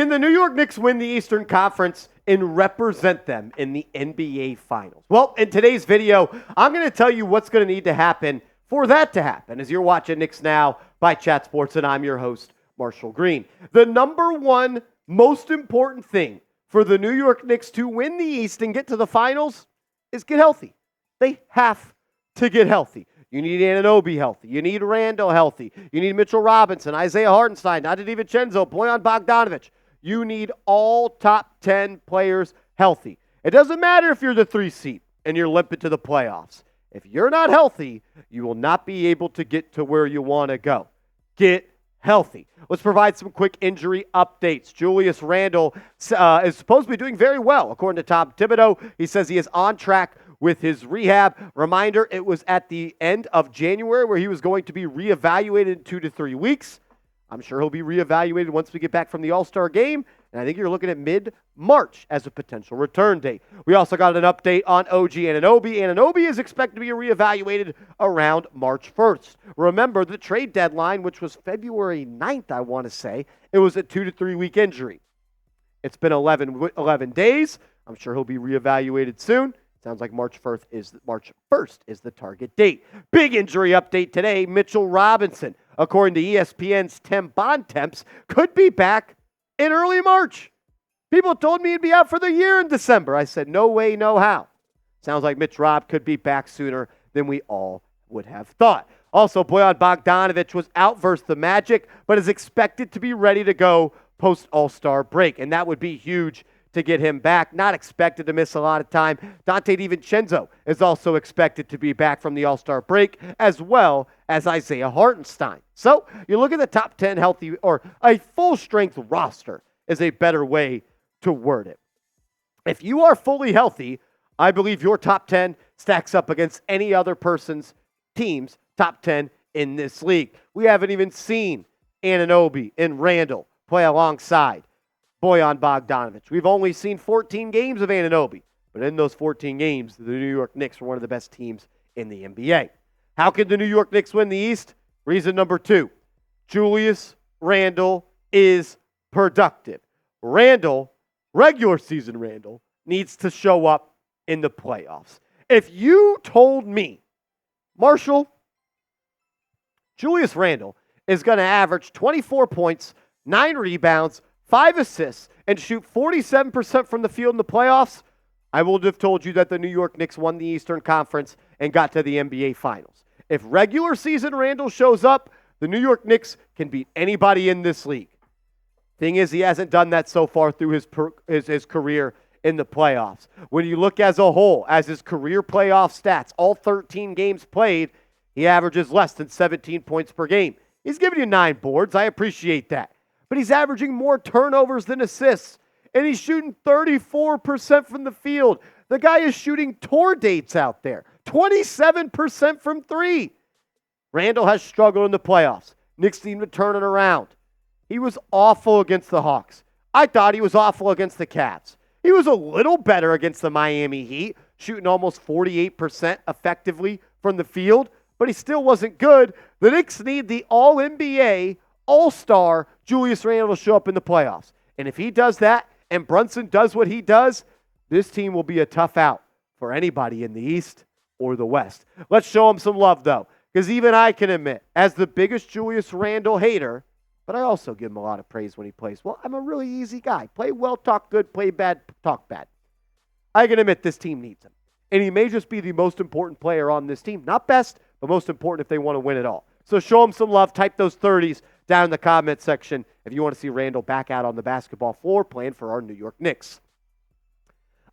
Can the New York Knicks win the Eastern Conference and represent them in the NBA Finals? Well, in today's video, I'm going to tell you what's going to need to happen for that to happen as you're watching Knicks Now by Chat Sports, and I'm your host, Marshall Green. The number one most important thing for the New York Knicks to win the East and get to the Finals is get healthy. They have to get healthy. You need Anunoby healthy. You need Randle healthy. You need Mitchell Robinson, Isaiah Hartenstein, Donte DiVincenzo, Bojan Bogdanovic. You need all top 10 players healthy. It doesn't matter if you're the 3 seed and you're limping to the playoffs. If you're not healthy, you will not be able to get to where you want to go. Get healthy. Let's provide some quick injury updates. Julius Randle is supposed to be doing very well. According to Tom Thibodeau, he says he is on track with his rehab. Reminder, it was at the end of January where he was going to be reevaluated in 2 to 3 weeks. I'm sure he'll be reevaluated once we get back from the All-Star game, and I think you're looking at mid-March as a potential return date. We also got an update on OG Anunoby. Anunoby is expected to be reevaluated around March 1st. Remember, the trade deadline, which was February 9th, I want to say, it was a 2 to 3 week injury. It's been 11 days. I'm sure he'll be reevaluated soon. Sounds like March 1st is the target date. Big injury update today. Mitchell Robinson, according to ESPN's Tim Bontemps, could be back in early March. People told me he'd be out for the year in December. I said, no way, no how. Sounds like Mitch Rob could be back sooner than we all would have thought. Also, Bojan Bogdanovic was out versus the Magic, but is expected to be ready to go post-All-Star break, and that would be huge to get him back. Not expected to miss a lot of time. Donte DiVincenzo is also expected to be back from the All-Star break, as well as Isaiah Hartenstein. So you look at the top 10 healthy, or a full-strength roster is a better way to word it. If you are fully healthy, I believe your top 10 stacks up against any other person's team's top 10 in this league. We haven't even seen Anunoby and Randle play alongside Bojan Bogdanovic. We've only seen 14 games of Anunoby, but in those 14 games, the New York Knicks were one of the best teams in the NBA. How can the New York Knicks win the East? Reason number 2, Julius Randle is productive. Regular season Randle, needs to show up in the playoffs. If you told me, Marshall, Julius Randle is going to average 24 points, 9 rebounds, 5 assists, and shoot 47% from the field in the playoffs, I would have told you that the New York Knicks won the Eastern Conference and got to the NBA Finals. If regular season Randle shows up, the New York Knicks can beat anybody in this league. Thing is, he hasn't done that so far through his career in the playoffs. When you look as a whole, as his career playoff stats, all 13 games played, he averages less than 17 points per game. He's giving you 9 boards. I appreciate that. But he's averaging more turnovers than assists, and he's shooting 34% from the field. The guy is shooting tour dates out there, 27% from 3. Randle has struggled in the playoffs. Knicks need to turn it around. He was awful against the Hawks. I thought he was awful against the Cavs. He was a little better against the Miami Heat, shooting almost 48% effectively from the field, but he still wasn't good. The Knicks need the All-NBA, All-Star Julius Randle to show up in the playoffs. And if he does that and Brunson does what he does, this team will be a tough out for anybody in the East or the West. Let's show him some love, though, because even I can admit, as the biggest Julius Randle hater, but I also give him a lot of praise when he plays well. I'm a really easy guy. Play well, talk good. Play bad, talk bad. I can admit this team needs him. And he may just be the most important player on this team. Not best, but most important if they want to win it all. So show him some love. Type those 30s down in the comment section if you want to see Randle back out on the basketball floor playing for our New York Knicks.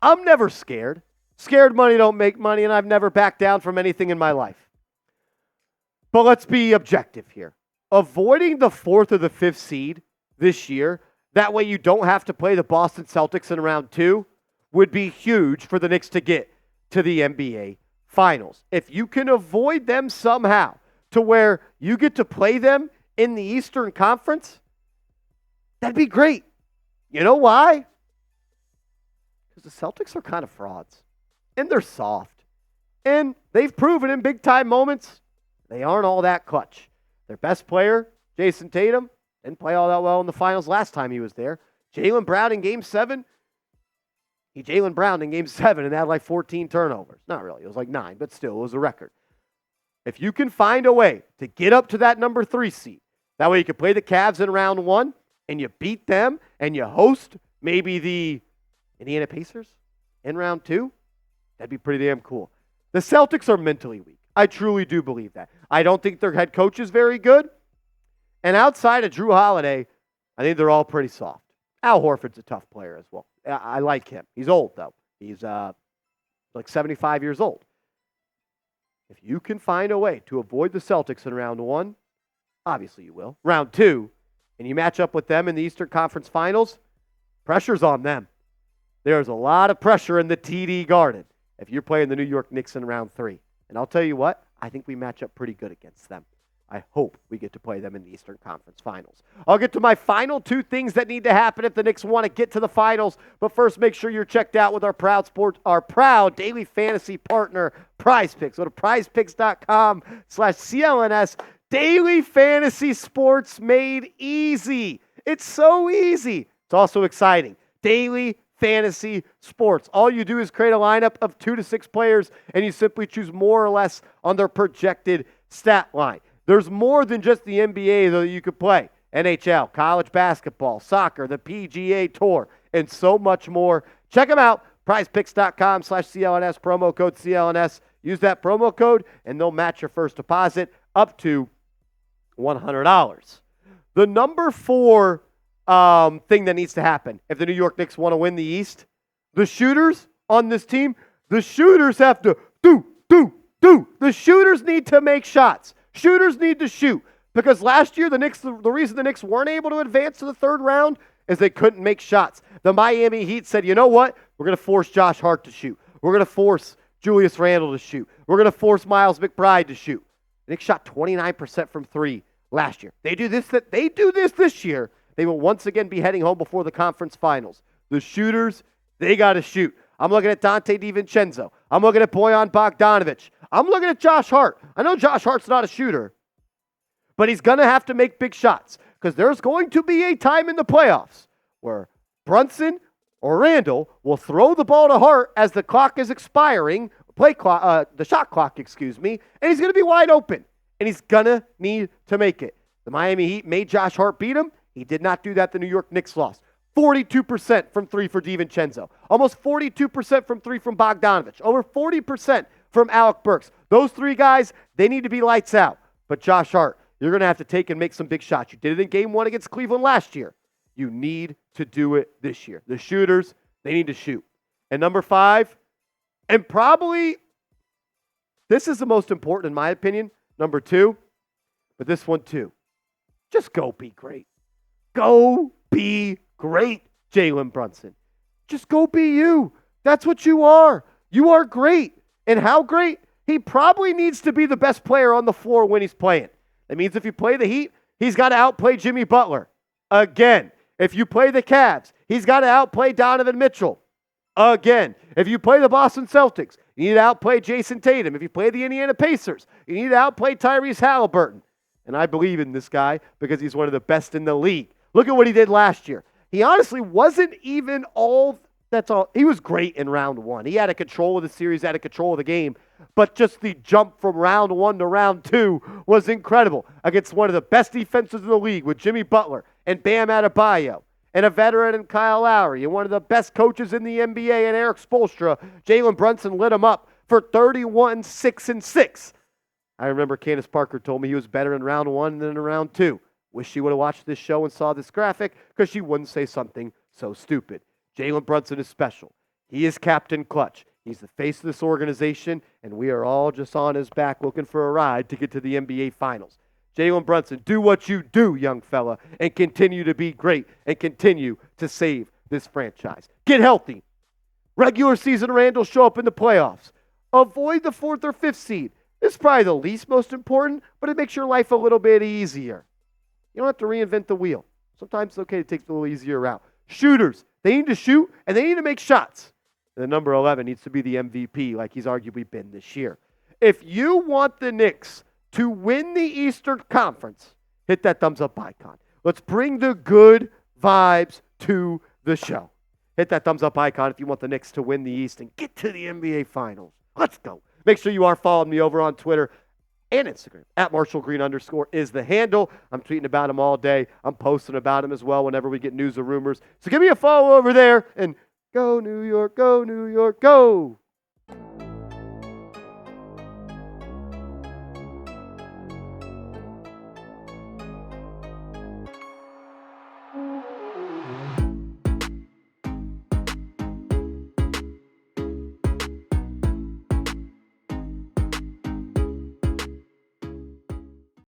I'm never scared. Scared money don't make money, and I've never backed down from anything in my life. But let's be objective here. Avoiding the 4th or the 5th seed this year, that way you don't have to play the Boston Celtics in round 2, would be huge for the Knicks to get to the NBA Finals. If you can avoid them somehow to where you get to play them in the Eastern Conference, that'd be great. You know why? Because the Celtics are kind of frauds. And they're soft. And they've proven in big-time moments they aren't all that clutch. Their best player, Jason Tatum, didn't play all that well in the finals last time he was there. Jaylen Brown in Game 7, Jaylen Brown in Game 7 and had like 14 turnovers. Not really. It was like 9, but still, it was a record. If you can find a way to get up to that number 3 seed, that way you can play the Cavs in round 1 and you beat them and you host maybe the Indiana Pacers in round 2, that'd be pretty damn cool. The Celtics are mentally weak. I truly do believe that. I don't think their head coach is very good. And outside of Drew Holiday, I think they're all pretty soft. Al Horford's a tough player as well. I like him. He's old, though. He's like 75 years old. If you can find a way to avoid the Celtics in round 1, obviously you will. Round 2, and you match up with them in the Eastern Conference Finals, pressure's on them. There's a lot of pressure in the TD Garden if you're playing the New York Knicks in round 3. And I'll tell you what, I think we match up pretty good against them. I hope we get to play them in the Eastern Conference Finals. I'll get to my final 2 things that need to happen if the Knicks want to get to the finals. But first, make sure you're checked out with our proud daily fantasy partner, Prize Picks. Go to prizepicks.com/CLNS. Daily fantasy sports made easy. It's so easy. It's also exciting. Daily fantasy sports. All you do is create a lineup of 2 to 6 players, and you simply choose more or less on their projected stat line. There's more than just the NBA, though, that you could play. NHL, college basketball, soccer, the PGA Tour, and so much more. Check them out. PrizePicks.com/CLNS, promo code CLNS. Use that promo code, and they'll match your first deposit up to $100. The number 4 thing that needs to happen if the New York Knicks want to win the East, the shooters on this team, the shooters have to do. The shooters need to make shots. Shooters need to shoot. Because last year, the reason the Knicks weren't able to advance to the 3rd round is they couldn't make shots. The Miami Heat said, you know what? We're going to force Josh Hart to shoot. We're going to force Julius Randle to shoot. We're going to force Miles McBride to shoot. The Knicks shot 29% from 3 last year. They do this year. They will once again be heading home before the conference finals. The shooters, they got to shoot. I'm looking at Dante DiVincenzo. I'm looking at Bojan Bogdanovic. I'm looking at Josh Hart. I know Josh Hart's not a shooter, but he's going to have to make big shots because there's going to be a time in the playoffs where Brunson or Randle will throw the ball to Hart as the clock is expiring, the shot clock, and he's going to be wide open, and he's going to need to make it. The Miami Heat made Josh Hart beat him. He did not do that. The New York Knicks lost. 42% from 3 for DiVincenzo. Almost 42% from 3 from Bogdanovic. Over 40% from Alec Burks. Those 3 guys, they need to be lights out. But Josh Hart, you're going to have to take and make some big shots. You did it in Game 1 against Cleveland last year. You need to do it this year. The shooters, they need to shoot. And number 5, and probably this is the most important in my opinion, number 2, but this one too. Just go be great. Go be great, Jalen Brunson. Just go be you. That's what you are. You are great. And how great? He probably needs to be the best player on the floor when he's playing. That means if you play the Heat, he's got to outplay Jimmy Butler. Again. If you play the Cavs, he's got to outplay Donovan Mitchell. Again. If you play the Boston Celtics, you need to outplay Jason Tatum. If you play the Indiana Pacers, you need to outplay Tyrese Halliburton. And I believe in this guy because he's one of the best in the league. Look at what he did last year. He honestly wasn't even he was great in round 1. He had a control of the series, had a control of the game. But just the jump from round 1 to round 2 was incredible against one of the best defenses in the league with Jimmy Butler and Bam Adebayo and a veteran in Kyle Lowry and one of the best coaches in the NBA and Eric Spoelstra. Jalen Brunson lit him up for 31, 6, and 6. I remember Candace Parker told me he was better in round 1 than in round 2. Wish she would have watched this show and saw this graphic because she wouldn't say something so stupid. Jalen Brunson is special. He is Captain Clutch. He's the face of this organization, and we are all just on his back looking for a ride to get to the NBA Finals. Jalen Brunson, do what you do, young fella, and continue to be great and continue to save this franchise. Get healthy. Regular season Randle show up in the playoffs. Avoid the 4th or 5th seed. This is probably the least most important, but it makes your life a little bit easier. You don't have to reinvent the wheel. Sometimes it's okay to take the little easier route. Shooters, they need to shoot, and they need to make shots. And the number 11 needs to be the MVP like he's arguably been this year. If you want the Knicks to win the Eastern Conference, hit that thumbs up icon. Let's bring the good vibes to the show. Hit that thumbs up icon if you want the Knicks to win the East and get to the NBA Finals. Let's go. Make sure you are following me over on Twitter and Instagram. @MarshallGreen_ is the handle. I'm tweeting about him all day. I'm posting about him as well whenever we get news or rumors. So give me a follow over there and go New York, go New York, go.